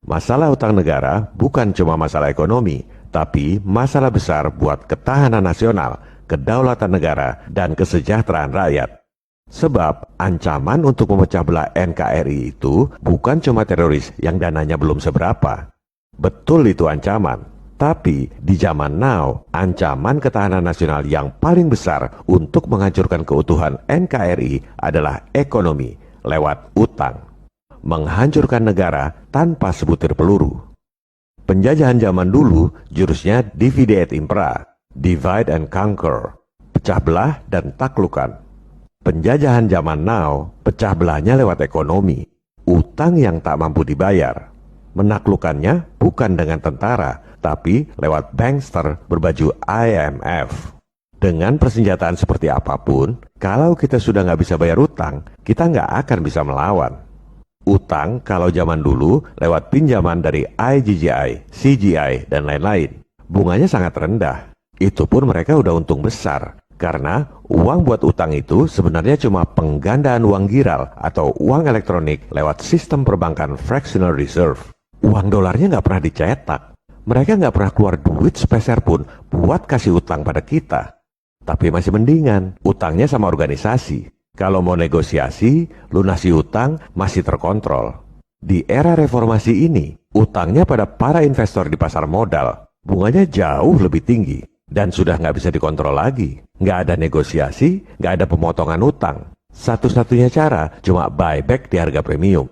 Masalah utang negara bukan cuma masalah ekonomi, tapi masalah besar buat ketahanan nasional, kedaulatan negara, dan kesejahteraan rakyat. Sebab ancaman untuk memecah belah NKRI itu bukan cuma teroris yang dananya belum seberapa. Betul itu ancaman, tapi di zaman now, ancaman ketahanan nasional yang paling besar untuk menghancurkan keutuhan NKRI adalah ekonomi lewat utang. Menghancurkan negara tanpa sebutir peluru. Penjajahan zaman dulu jurusnya divide et impera, divide and conquer, pecah belah dan taklukkan. Penjajahan zaman now, pecah belahnya lewat ekonomi, utang yang tak mampu dibayar. Menaklukkannya bukan dengan tentara, tapi lewat bankster berbaju IMF. Dengan persenjataan seperti apapun, kalau kita sudah nggak bisa bayar utang, kita nggak akan bisa melawan. Utang kalau zaman dulu lewat pinjaman dari IGGI, CGI, dan lain-lain. Bunganya sangat rendah. Itu pun mereka udah untung besar. Karena uang buat utang itu sebenarnya cuma penggandaan uang giral atau uang elektronik lewat sistem perbankan fractional reserve. Uang dolarnya nggak pernah dicetak. Mereka nggak pernah keluar duit sepeser pun buat kasih utang pada kita. Tapi masih mendingan, utangnya sama organisasi. Kalau mau negosiasi, lunasi utang masih terkontrol. Di era reformasi ini, utangnya pada para investor di pasar modal, bunganya jauh lebih tinggi. Dan sudah nggak bisa dikontrol lagi. Nggak ada negosiasi, nggak ada pemotongan utang. Satu-satunya cara cuma buyback di harga premium.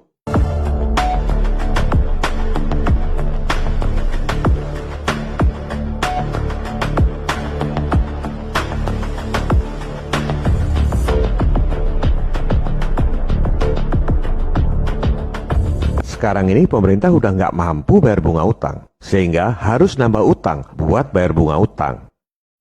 Sekarang ini pemerintah udah nggak mampu bayar bunga utang, sehingga harus nambah utang buat bayar bunga utang.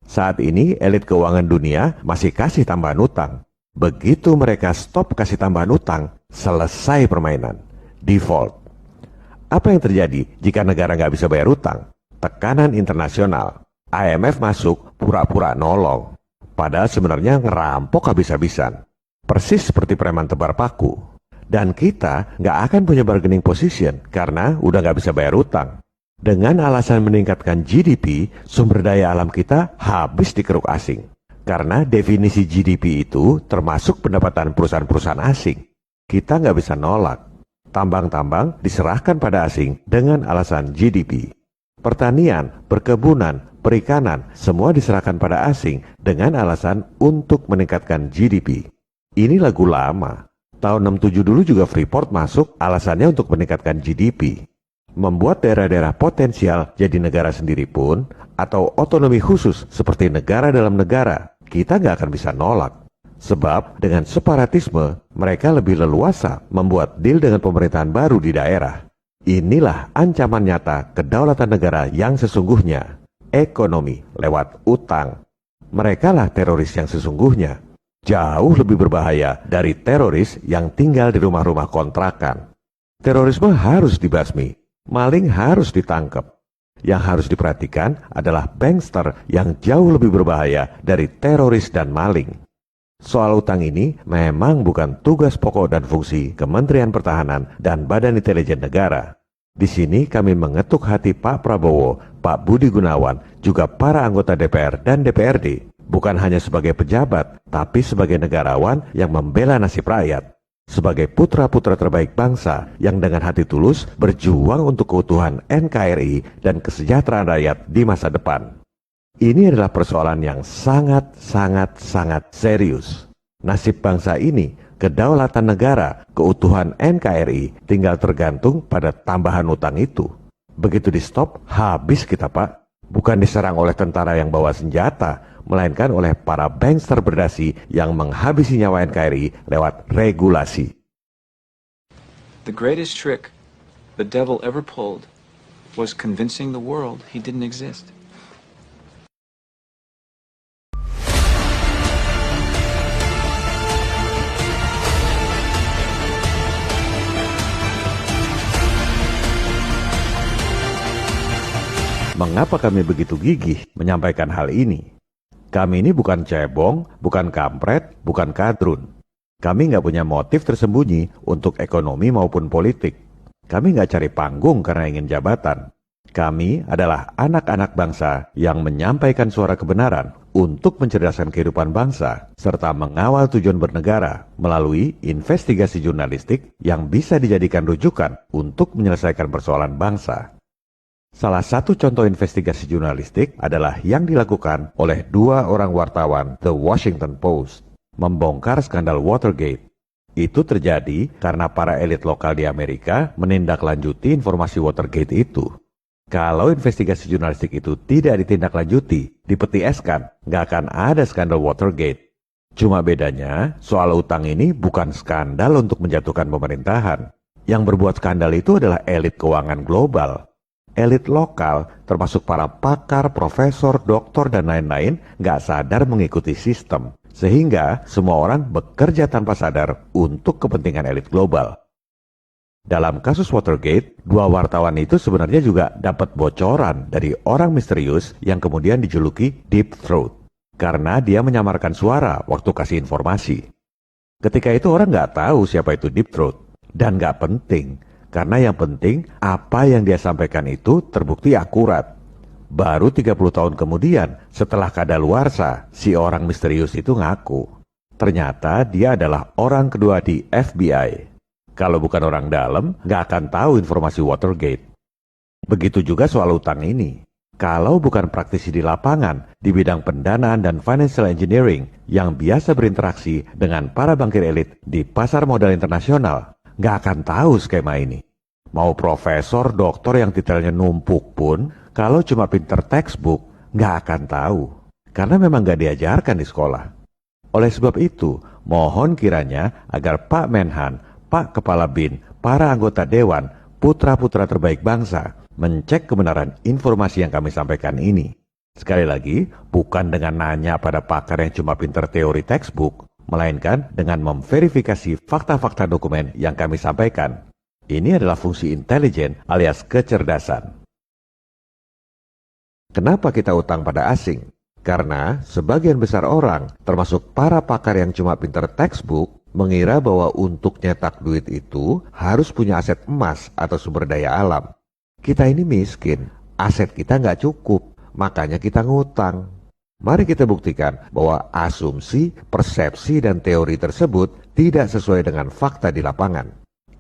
Saat ini elit keuangan dunia masih kasih tambahan utang. Begitu mereka stop kasih tambahan utang, selesai permainan. Default. Apa yang terjadi jika negara nggak bisa bayar utang? Tekanan internasional. IMF masuk pura-pura nolong. Padahal sebenarnya ngerampok habis-habisan. Persis seperti preman tebar paku. Dan kita nggak akan punya bargaining position karena udah nggak bisa bayar utang. Dengan alasan meningkatkan GDP, sumber daya alam kita habis dikeruk asing. Karena definisi GDP itu termasuk pendapatan perusahaan-perusahaan asing. Kita nggak bisa nolak. Tambang-tambang diserahkan pada asing dengan alasan GDP. Pertanian, perkebunan, perikanan, semua diserahkan pada asing dengan alasan untuk meningkatkan GDP. Ini lagu lama. Tahun 67 dulu juga Freeport masuk alasannya untuk meningkatkan GDP. Membuat daerah-daerah potensial jadi negara sendiri pun, atau otonomi khusus seperti negara dalam negara, kita nggak akan bisa nolak. Sebab dengan separatisme, mereka lebih leluasa membuat deal dengan pemerintahan baru di daerah. Inilah ancaman nyata kedaulatan negara yang sesungguhnya. Ekonomi lewat utang. Mereka lah teroris yang sesungguhnya. Jauh lebih berbahaya dari teroris yang tinggal di rumah-rumah kontrakan. Terorisme harus dibasmi, maling harus ditangkap. Yang harus diperhatikan adalah bankster yang jauh lebih berbahaya dari teroris dan maling. Soal utang ini memang bukan tugas pokok dan fungsi Kementerian Pertahanan dan Badan Intelijen Negara. Di sini kami mengetuk hati Pak Prabowo, Pak Budi Gunawan, juga para anggota DPR dan DPRD. Bukan hanya sebagai pejabat, tapi sebagai negarawan yang membela nasib rakyat. Sebagai putra-putra terbaik bangsa yang dengan hati tulus berjuang untuk keutuhan NKRI dan kesejahteraan rakyat di masa depan. Ini adalah persoalan yang sangat serius. Nasib bangsa ini, kedaulatan negara, keutuhan NKRI tinggal tergantung pada tambahan utang itu. Begitu di stop, habis kita Pak. Bukan diserang oleh tentara yang bawa senjata, melainkan oleh para bankster berdasi yang menghabisi nyawa NKRI lewat regulasi. The greatest trick the devil ever pulled was convincing the world he didn't exist. Mengapa kami begitu gigih menyampaikan hal ini? Kami ini bukan cebong, bukan kampret, bukan kadrun. Kami nggak punya motif tersembunyi untuk ekonomi maupun politik. Kami nggak cari panggung karena ingin jabatan. Kami adalah anak-anak bangsa yang menyampaikan suara kebenaran untuk mencerdaskan kehidupan bangsa, serta mengawal tujuan bernegara melalui investigasi jurnalistik yang bisa dijadikan rujukan untuk menyelesaikan persoalan bangsa. Salah satu contoh investigasi jurnalistik adalah yang dilakukan oleh 2 orang wartawan The Washington Post, membongkar skandal Watergate. Itu terjadi karena para elit lokal di Amerika menindaklanjuti informasi Watergate itu. Kalau investigasi jurnalistik itu tidak ditindaklanjuti, dipetieskan, nggak akan ada skandal Watergate. Cuma bedanya, soal utang ini bukan skandal untuk menjatuhkan pemerintahan. Yang berbuat skandal itu adalah elit keuangan global. Elit lokal, termasuk para pakar, profesor, doktor, dan lain-lain, nggak sadar mengikuti sistem. Sehingga semua orang bekerja tanpa sadar untuk kepentingan elit global. Dalam kasus Watergate, 2 wartawan itu sebenarnya juga dapat bocoran dari orang misterius yang kemudian dijuluki Deep Throat. Karena dia menyamarkan suara waktu kasih informasi. Ketika itu orang nggak tahu siapa itu Deep Throat. Dan nggak penting. Karena yang penting apa yang dia sampaikan itu terbukti akurat. Baru 30 tahun kemudian setelah kadaluarsa, si orang misterius itu ngaku. Ternyata dia adalah orang kedua di FBI. Kalau bukan orang dalam, nggak akan tahu informasi Watergate. Begitu juga soal utang ini. Kalau bukan praktisi di lapangan, di bidang pendanaan dan financial engineering yang biasa berinteraksi dengan para bankir elit di pasar modal internasional, nggak akan tahu skema ini. Mau profesor, doktor yang titelnya numpuk pun, kalau cuma pinter textbook, nggak akan tahu. Karena memang nggak diajarkan di sekolah. Oleh sebab itu, mohon kiranya agar Pak Menhan, Pak Kepala BIN, para anggota Dewan, putra-putra terbaik bangsa, mencek kebenaran informasi yang kami sampaikan ini. Sekali lagi, bukan dengan nanya pada pakar yang cuma pinter teori textbook, melainkan dengan memverifikasi fakta-fakta dokumen yang kami sampaikan. Ini adalah fungsi intelijen alias kecerdasan. Kenapa kita utang pada asing? Karena sebagian besar orang, termasuk para pakar yang cuma pinter textbook, mengira bahwa untuk nyetak duit itu harus punya aset emas atau sumber daya alam. Kita ini miskin, aset kita nggak cukup, makanya kita ngutang. Mari kita buktikan bahwa asumsi, persepsi, dan teori tersebut tidak sesuai dengan fakta di lapangan.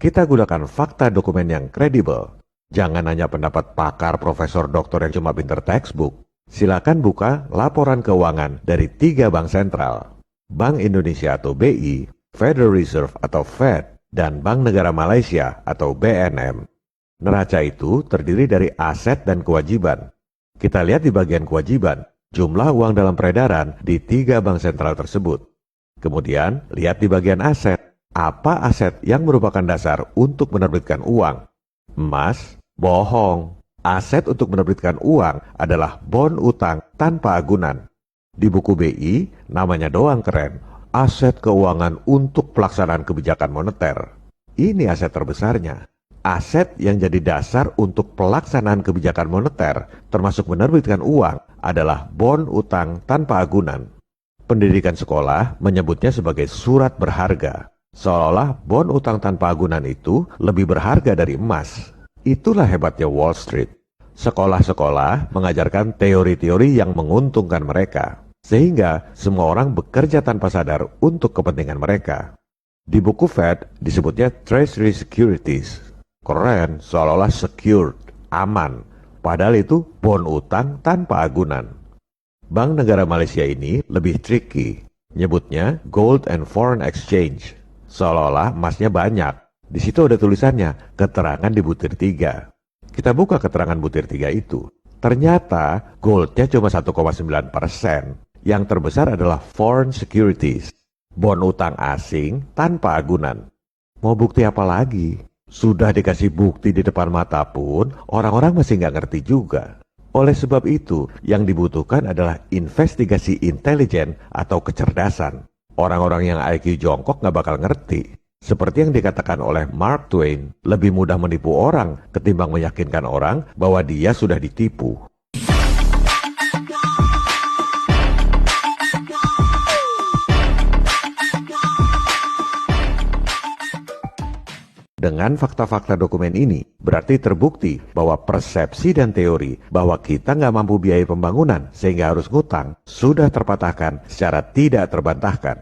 Kita gunakan fakta dokumen yang kredibel. Jangan hanya pendapat pakar, profesor, doktor yang cuma pinter textbook. Silakan buka laporan keuangan dari 3 bank sentral. Bank Indonesia atau BI, Federal Reserve atau Fed, dan Bank Negara Malaysia atau BNM. Neraca itu terdiri dari aset dan kewajiban. Kita lihat di bagian kewajiban, jumlah uang dalam peredaran di 3 bank sentral tersebut. Kemudian, lihat di bagian aset, apa aset yang merupakan dasar untuk menerbitkan uang. Emas, bohong. Aset untuk menerbitkan uang adalah bon utang tanpa agunan. Di buku BI, namanya doang keren. Aset keuangan untuk pelaksanaan kebijakan moneter. Ini aset terbesarnya. Aset yang jadi dasar untuk pelaksanaan kebijakan moneter, termasuk menerbitkan uang, adalah bon utang tanpa agunan. Pendidikan sekolah menyebutnya sebagai surat berharga. Seolah-olah bon utang tanpa agunan itu lebih berharga dari emas. Itulah hebatnya Wall Street. Sekolah-sekolah mengajarkan teori-teori yang menguntungkan mereka. Sehingga semua orang bekerja tanpa sadar untuk kepentingan mereka. Di buku Fed disebutnya Treasury Securities. Keren, seolah-olah secured, aman. Padahal itu bon utang tanpa agunan. Bank Negara Malaysia ini lebih tricky. Nyebutnya Gold and Foreign Exchange. Seolah-olah emasnya banyak. Di situ ada tulisannya, keterangan di butir 3. Kita buka keterangan butir 3 itu. Ternyata goldnya cuma 1,9%. Yang terbesar adalah foreign securities, bon utang asing tanpa agunan. Mau bukti apa lagi? Sudah dikasih bukti di depan mata pun, orang-orang masih nggak ngerti juga. Oleh sebab itu, yang dibutuhkan adalah investigasi intelijen atau kecerdasan. Orang-orang yang IQ jongkok nggak bakal ngerti. Seperti yang dikatakan oleh Mark Twain, lebih mudah menipu orang ketimbang meyakinkan orang bahwa dia sudah ditipu. Dengan fakta-fakta dokumen ini, berarti terbukti bahwa persepsi dan teori bahwa kita nggak mampu biaya pembangunan sehingga harus ngutang sudah terpatahkan secara tidak terbantahkan.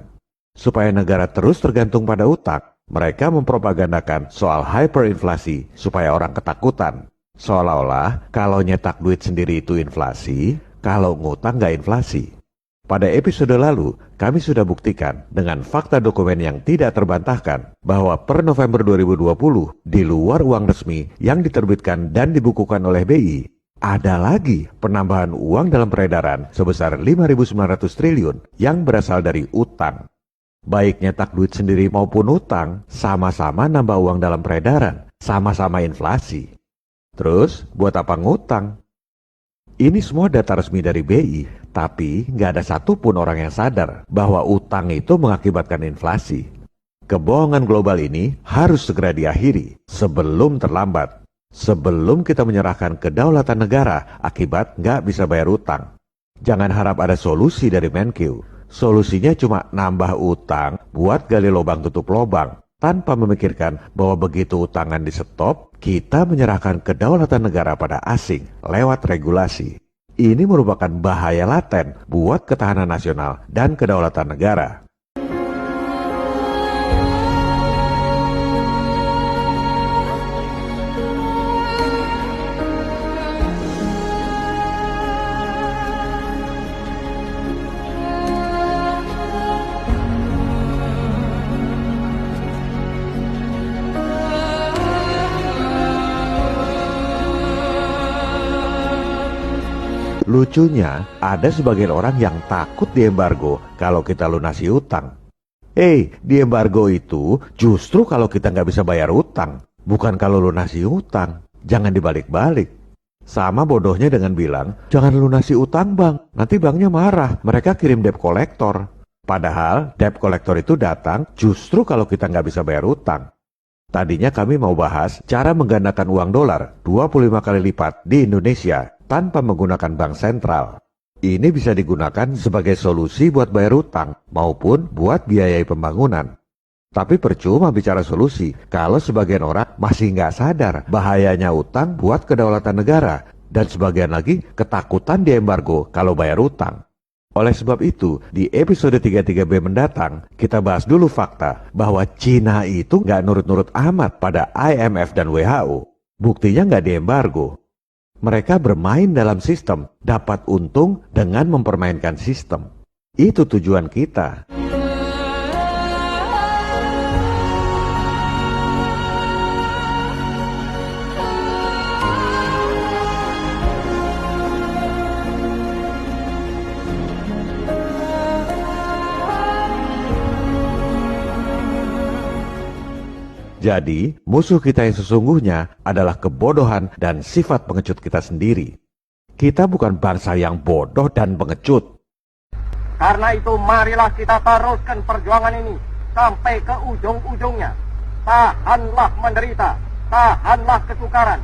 Supaya negara terus tergantung pada utang, mereka mempropagandakan soal hyperinflasi supaya orang ketakutan. Seolah-olah kalau nyetak duit sendiri itu inflasi, kalau ngutang nggak inflasi. Pada episode lalu, kami sudah buktikan dengan fakta dokumen yang tidak terbantahkan bahwa per November 2020, di luar uang resmi yang diterbitkan dan dibukukan oleh BI, ada lagi penambahan uang dalam peredaran sebesar 5.900 triliun yang berasal dari utang. Baik nyetak duit sendiri maupun utang, sama-sama nambah uang dalam peredaran, sama-sama inflasi. Terus, buat apa ngutang? Ini semua data resmi dari BI, tapi nggak ada satupun orang yang sadar bahwa utang itu mengakibatkan inflasi. Kebohongan global ini harus segera diakhiri sebelum terlambat, sebelum kita menyerahkan kedaulatan negara akibat nggak bisa bayar utang. Jangan harap ada solusi dari Menkeu. Solusinya cuma nambah utang buat gali lubang tutup lubang, tanpa memikirkan bahwa begitu utangan di stop, kita menyerahkan kedaulatan negara pada asing lewat regulasi. Ini merupakan bahaya laten buat ketahanan nasional dan kedaulatan negara. Lucunya, ada sebagian orang yang takut diembargo kalau kita lunasi utang. Diembargo itu justru kalau kita nggak bisa bayar utang, bukan kalau lunasi utang. Jangan dibalik-balik. Sama bodohnya dengan bilang, jangan lunasi utang bang, nanti banknya marah, mereka kirim debt collector. Padahal debt collector itu datang justru kalau kita nggak bisa bayar utang. Tadinya kami mau bahas cara menggandakan uang dolar 25 kali lipat di Indonesia tanpa menggunakan bank sentral. Ini bisa digunakan sebagai solusi buat bayar utang maupun buat biayai pembangunan. Tapi percuma bicara solusi kalau sebagian orang masih nggak sadar bahayanya utang buat kedaulatan negara dan sebagian lagi ketakutan diembargo kalau bayar utang. Oleh sebab itu, di episode 33B mendatang, kita bahas dulu fakta bahwa Cina itu nggak nurut-nurut amat pada IMF dan WHO. Buktinya nggak diembargo. Mereka bermain dalam sistem, dapat untung dengan mempermainkan sistem. Itu tujuan kita. Jadi, musuh kita yang sesungguhnya adalah kebodohan dan sifat pengecut kita sendiri. Kita bukan bangsa yang bodoh dan pengecut. Karena itu marilah kita teruskan perjuangan ini sampai ke ujung-ujungnya. Tahanlah menderita, tahanlah kesukaran.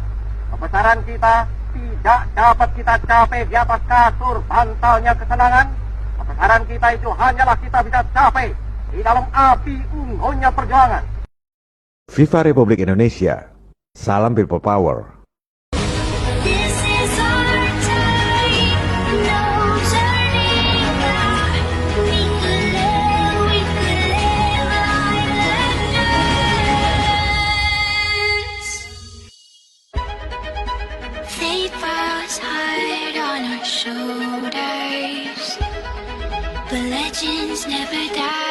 Kebesaran kita tidak dapat kita capai di atas kasur bantalnya kesenangan. Kebesaran kita itu hanyalah kita bisa capai di dalam api unggunnya perjuangan. Viva Republik Indonesia. Salam People Power. This is our time, no turning back. We could live like legends. Fate falls hard on our shoulders, but legends never die.